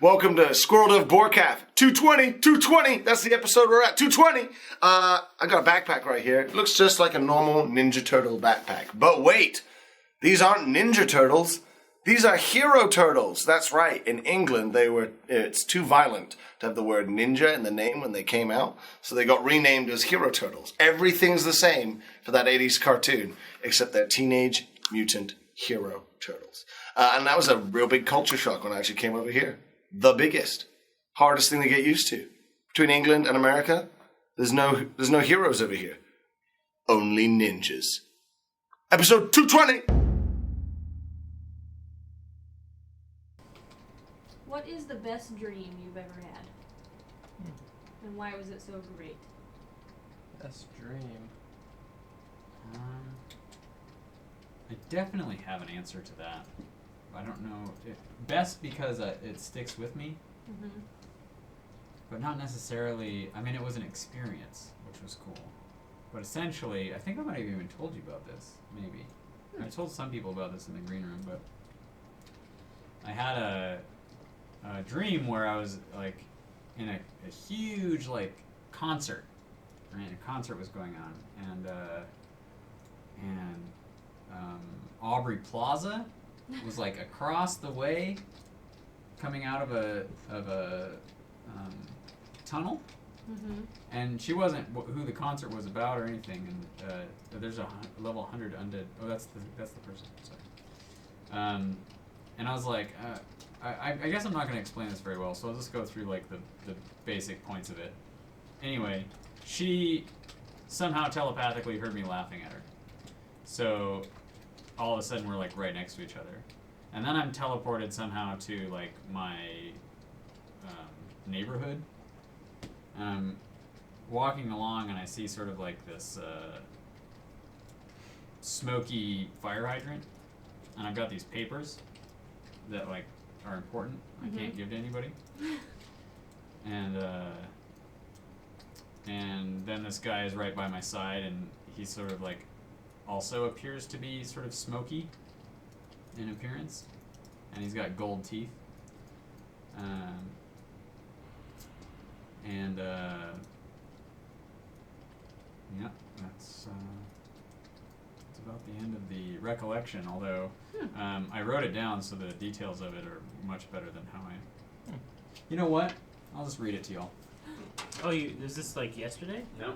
Welcome to Squirrel Boar 220. That's the episode we're at. 220. I got a backpack right here. It looks just like a normal Ninja Turtle backpack. But wait, these aren't Ninja Turtles. These are Hero Turtles. That's right. In England, it's too violent to have the word ninja in the name when they came out. So they got renamed as Hero Turtles. Everything's the same for that 80s cartoon, except they're Teenage Mutant Hero Turtles. And that was a real big culture shock when I actually came over here. The biggest, hardest thing to get used to. Between England and America, there's no heroes over here. Only ninjas. Episode 220! What is the best dream you've ever had? And why was it so great? Best dream. I definitely have an answer to that. I don't know. Best because it sticks with me. Mm-hmm. But not necessarily. I mean, it was an experience, which was cool. But essentially, I think I might have even told you about this. Maybe. I told some people about this in the green room, but I had a dream where I was like in a huge like concert. Right, a concert was going on, and Aubrey Plaza was like across the way, coming out of a tunnel, mm-hmm. And she wasn't who the concert was about or anything. And there's a level 100 undead. Oh, that's the person. Sorry. And I was like, I guess I'm not going to explain this very well, so I'll just go through like the basic points of it. Anyway, she somehow telepathically heard me laughing at her. So all of a sudden we're like right next to each other. And then I'm teleported somehow to like my neighborhood. And I'm walking along and I see sort of like this smoky fire hydrant. And I've got these papers that like are important. Mm-hmm. I can't give to anybody. And then this guy is right by my side, and he sort of like also appears to be sort of smoky in appearance, and he's got gold teeth. Yeah, that's about the end of the recollection, although I wrote it down so the details of it are much better than how I... You know what? I'll just read it to y'all. Oh, is this like yesterday? No.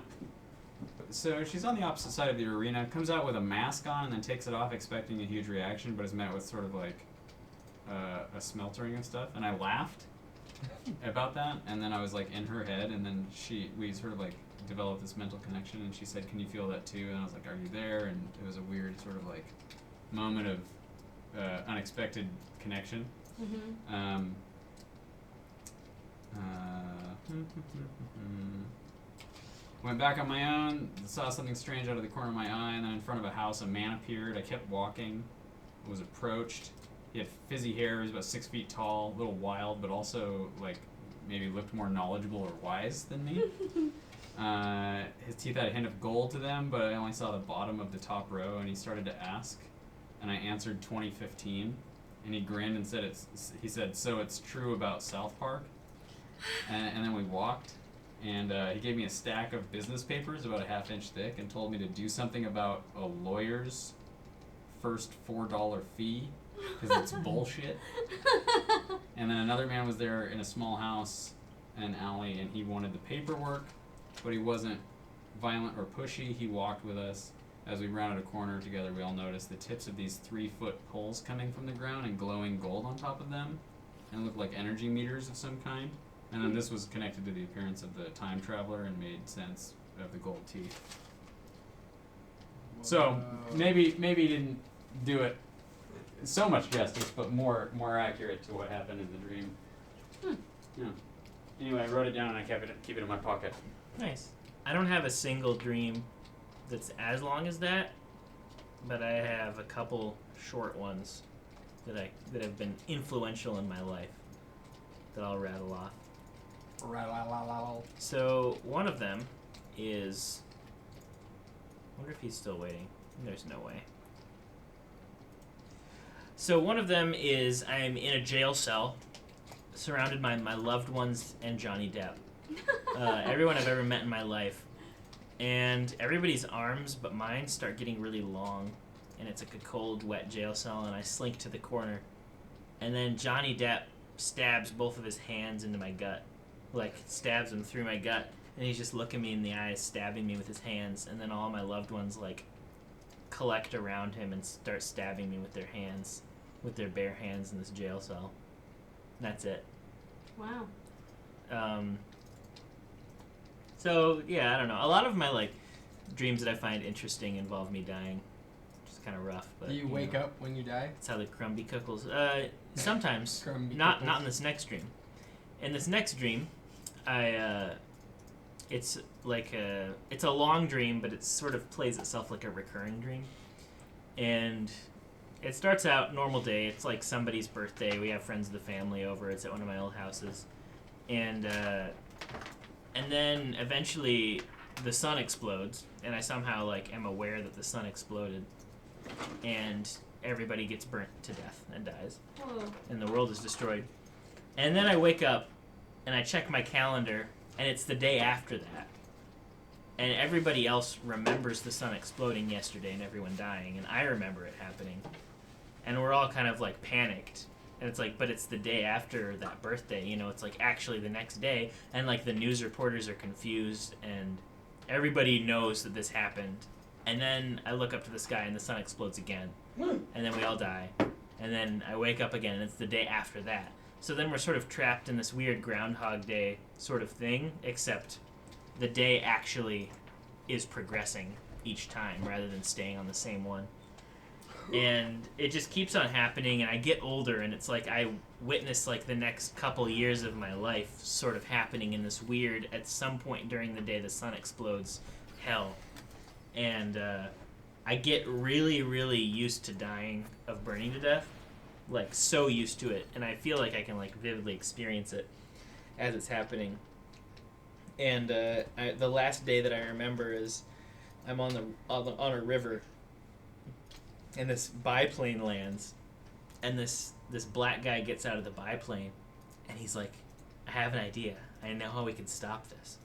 So she's on the opposite side of the arena, comes out with a mask on, and then takes it off expecting a huge reaction, but is met with sort of like a smeltering of stuff. And I laughed about that, and then I was like in her head, and then we sort of like developed this mental connection, and she said, "Can you feel that too?" And I was like, "Are you there?" And it was a weird sort of like moment of unexpected connection. Mm-hmm. Went back on my own, saw something strange out of the corner of my eye, and then in front of a house a man appeared. I kept walking, was approached. He had fizzy hair, he was about 6 feet tall, a little wild, but also like maybe looked more knowledgeable or wise than me. His teeth had a hint of gold to them, but I only saw the bottom of the top row, and he started to ask, and I answered 2015, and he grinned and said, he said, "So it's true about South Park?" And then we walked, and he gave me a stack of business papers about a half-inch thick and told me to do something about a lawyer's first $4 fee, because it's bullshit. And then another man was there in a small house, an alley, and he wanted the paperwork, but he wasn't violent or pushy. He walked with us. As we rounded a corner together, we all noticed the tips of these 3-foot poles coming from the ground and glowing gold on top of them, and it looked like energy meters of some kind. And then this was connected to the appearance of the time traveler and made sense of the gold teeth. So maybe he didn't do it so much justice, but more accurate to what happened in the dream. Yeah. Anyway, I wrote it down and I keep it in my pocket. Nice. I don't have a single dream that's as long as that, but I have a couple short ones that have been influential in my life that I'll rattle off. So one of them is, I wonder if he's still waiting. There's no way. So one of them is I'm in a jail cell surrounded by my loved ones and Johnny Depp. Everyone I've ever met in my life. And everybody's arms but mine start getting really long. And it's like a cold, wet jail cell, and I slink to the corner. And then Johnny Depp stabs both of his hands into my gut. Like, stabs them through my gut. And he's just looking me in the eyes, stabbing me with his hands. And then all my loved ones, like, collect around him and start stabbing me with their hands. With their bare hands in this jail cell. And that's it. Wow. So, yeah, I don't know. A lot of my, like, dreams that I find interesting involve me dying. Which is kind of rough, but... Do you wake up when you die? That's how the Crumby Cuckles... sometimes. Crumby not Cuckles. in this next dream. In this next dream, it's like it's a long dream, but it sort of plays itself like a recurring dream. And it starts out normal day. It's like somebody's birthday. We have friends of the family over. It's at one of my old houses. And then eventually the sun explodes, and I somehow like am aware that the sun exploded, and everybody gets burnt to death and dies. Whoa. And the world is destroyed. And then I wake up and I check my calendar, and it's the day after that. And everybody else remembers the sun exploding yesterday and everyone dying, and I remember it happening. And we're all kind of like panicked. And it's like, but it's the day after that birthday, you know, it's like actually the next day. And like the news reporters are confused, and everybody knows that this happened. And then I look up to the sky and the sun explodes again. And then we all die. And then I wake up again, and it's the day after that. So then we're sort of trapped in this weird Groundhog Day sort of thing, except the day actually is progressing each time rather than staying on the same one. And it just keeps on happening, and I get older, and it's like I witness like the next couple years of my life sort of happening in this weird, at some point during the day the sun explodes, hell. And I get really, really used to dying of burning to death. Like, so used to it, and I feel like I can like vividly experience it as it's happening. And the last day that I remember is I'm on a river, and this biplane lands, and this black guy gets out of the biplane, and he's like, I have an idea. I know how we can stop this.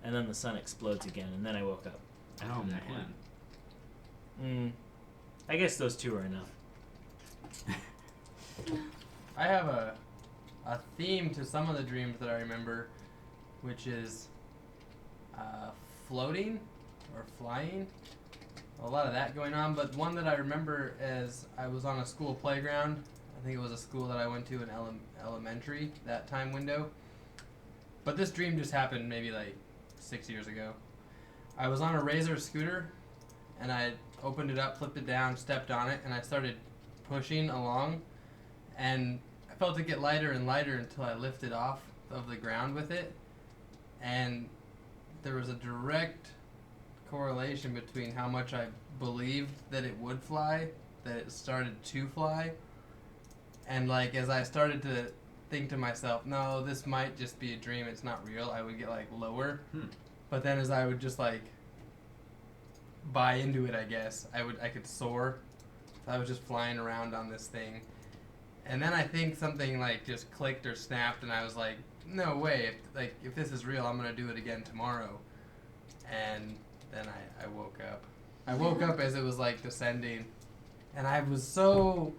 And then the sun explodes again, and then I woke up after Oh, that man. one. I guess those two are enough. I have a theme to some of the dreams that I remember, which is floating or flying. A lot of that going on, but one that I remember is I was on a school playground. I think it was a school that I went to in elementary, that time window. But this dream just happened maybe like 6 years ago. I was on a Razor scooter, and I opened it up, flipped it down, stepped on it, and I started pushing along. And I felt it get lighter and lighter until I lifted off of the ground with it. And there was a direct correlation between how much I believed that it would fly, that it started to fly. And like as I started to think to myself, no, this might just be a dream, it's not real, I would get like lower. But then as I would just like buy into it, I guess, I could soar. So I was just flying around on this thing. And then I think something like just clicked or snapped, and I was like, no way, if this is real, I'm going to do it again tomorrow. And then I woke up. I woke up as it was like descending, and I was so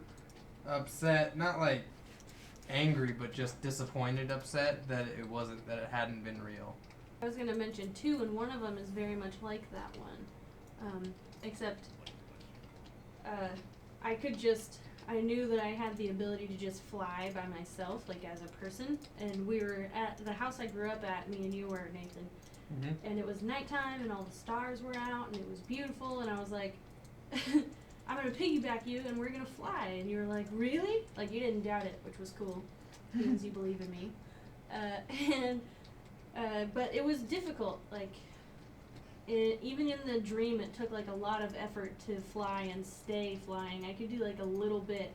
upset, not like angry, but just disappointed upset that it hadn't been real. I was going to mention two, and one of them is very much like that one. Except I knew that I had the ability to just fly by myself, like as a person. And we were at the house I grew up at, me and you were, Nathan. Mm-hmm. And it was nighttime, and all the stars were out, and it was beautiful, and I was like, I'm going to piggyback you, and we're going to fly. And you were like, really? Like, you didn't doubt it, which was cool, because you believe in me. But it was difficult, like, even in the dream, it took like a lot of effort to fly and stay flying. I could do like a little bit,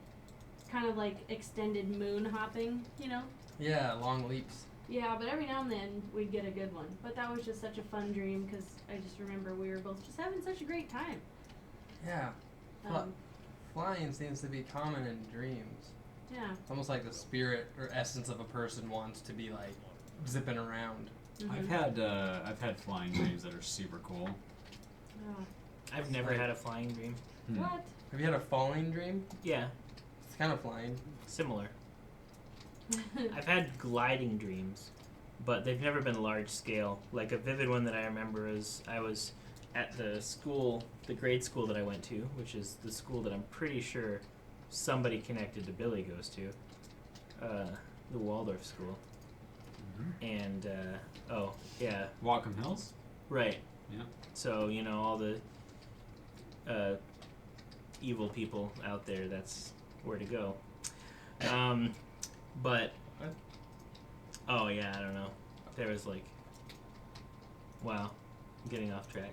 kind of like extended moon hopping, you know? Yeah, long leaps. Yeah, but every now and then we'd get a good one. But that was just such a fun dream because I just remember we were both just having such a great time. Yeah. Flying seems to be common in dreams. Yeah. Almost like the spirit or essence of a person wants to be like zipping around. I've had flying dreams that are super cool. Oh. I've never had a flying dream. What? Have you had a falling dream? Yeah, It's kind of flying. similar. I've had gliding dreams, but they've never been large scale. Like a vivid one that I remember is I was at the school, the grade school that I went to, which is the school that I'm pretty sure somebody connected to Billy goes to, the Waldorf school. And, oh, yeah, Wacom Hills? right. Yeah. So, you know, all the evil people out there, that's where to go. But, What? oh yeah, I don't know. There was like, wow, I'm getting off track.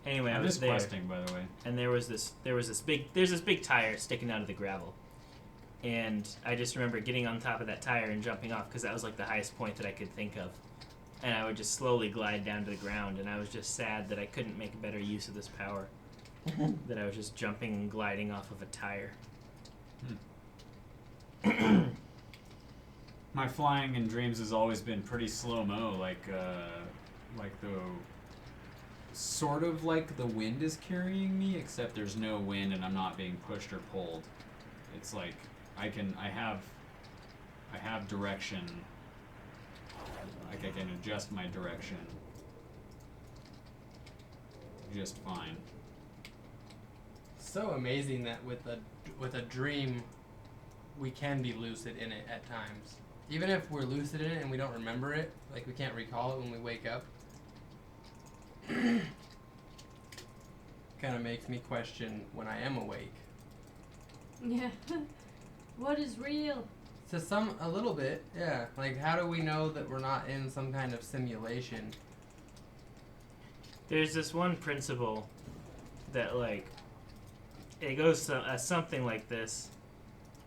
Anyway, I I'm was just there, questing, by the way. and there's this big tire sticking out of the gravel, and I just remember getting on top of that tire and jumping off because that was like the highest point that I could think of, and I would just slowly glide down to the ground, and I was just sad that I couldn't make better use of this power, that I was just jumping and gliding off of a tire. My flying in dreams has always been pretty slow-mo, like the sort of like the wind is carrying me, except there's no wind and I'm not being pushed or pulled. It's like I have direction. Like I can adjust my direction just fine. So amazing that with a dream, we can be lucid in it at times. Even if we're lucid in it and we don't remember it, like we can't recall it when we wake up. Kind of makes me question when I am awake. Yeah. What is real? A little bit, yeah. Like, how do we know that we're not in some kind of simulation? There's this one principle that, like, it goes something like this.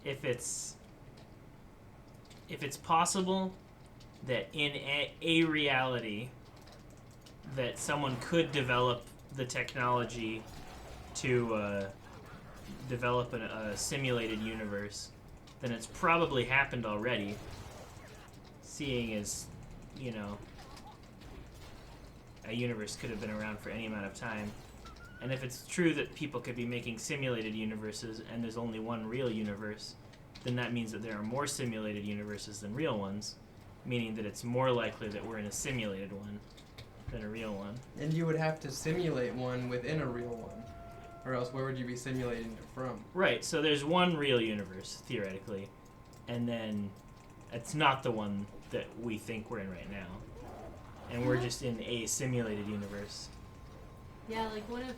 If it's possible that in a reality that someone could develop the technology to develop a simulated universe, then it's probably happened already, seeing as, you know, a universe could have been around for any amount of time. And if it's true that people could be making simulated universes and there's only one real universe, then that means that there are more simulated universes than real ones, meaning that it's more likely that we're in a simulated one than a real one. And you would have to simulate one within a real one. Or else where would you be simulating it from? Right, so there's one real universe, theoretically, and then it's not the one that we think we're in right now. And we're just in a simulated universe. Yeah, like what if,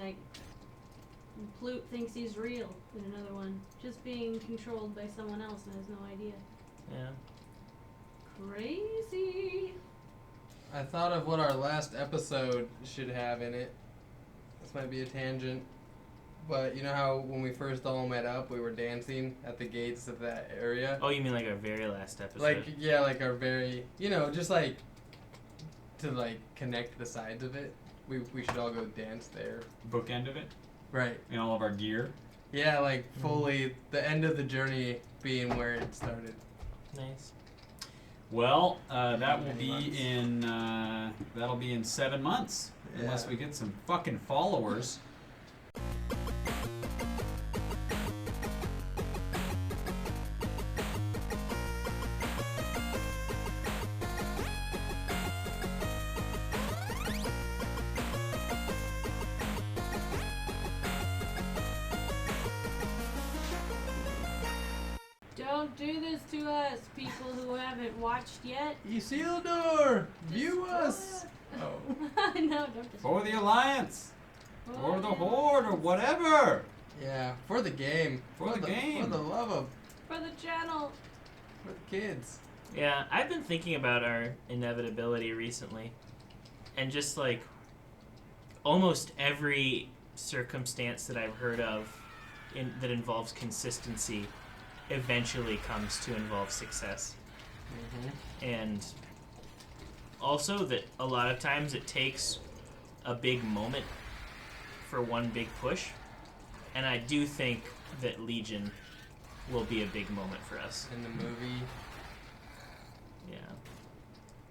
like, Plute thinks he's real in another one, just being controlled by someone else and has no idea. Yeah. Crazy. I thought of what our last episode should have in it. This might be a tangent. But you know how when we first all met up, we were dancing at the gates of that area? Oh, you mean like our very last episode? Like, yeah, like our very, you know, just like to like connect the sides of it. We should all go dance there. Bookend of it Right. in all of our gear. Yeah, like fully the end of the journey being where it started. Nice. Well, that will Many be months. in that'll be in 7 months, unless Yeah. we get some fucking followers. Don't do this to us, people who haven't watched yet. Isildur, view us. Oh. No, don't just. For the Alliance, Oh, or the yeah. Horde, or whatever. Yeah, for the game. For the game. For the love of, For the channel. for the kids. Yeah, I've been thinking about our inevitability recently. And just like almost every circumstance that I've heard of that involves consistency eventually comes to involve success. Mm-hmm. And also that a lot of times it takes a big moment for one big push. And I do think that Legion will be a big moment for us. In the movie. Yeah.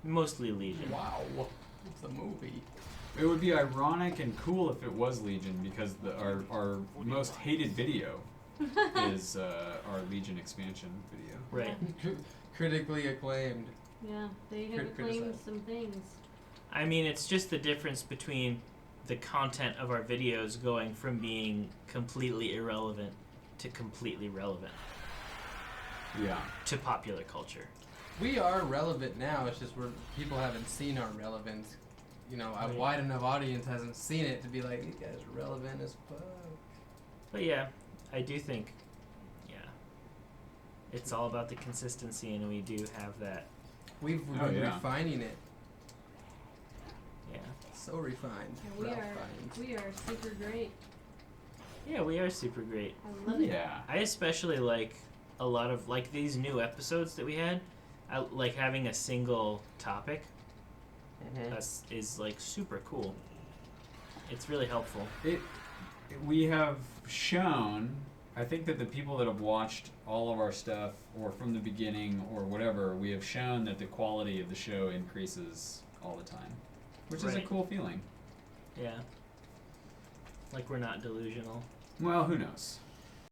Mostly Legion. Wow. It's a movie. It would be ironic and cool if it was Legion, because our most hated video is our Legion expansion video. Right. Critically acclaimed. Yeah, they have Criticize. claimed some things. I mean, it's just the difference between the content of our videos going from being completely irrelevant to completely relevant Yeah. to popular culture. We are relevant now. It's just people haven't seen our relevance. You know, a wide enough audience hasn't seen it to be like, these guys are relevant as fuck. But yeah, I do think, it's all about the consistency, and we do have that. We've Oh, been yeah. refining it. Yeah. So refined. Yeah, we are super great. Yeah, we are super great. I love it. Yeah. I especially like a lot of like these new episodes that we had. I like having a single topic. Is like super cool. It's really helpful. We have shown, I think that the people that have watched all of our stuff, or from the beginning, or whatever, we have shown that the quality of the show increases all the time, which is a Right. cool feeling. Yeah. Like we're not delusional. Well, who knows?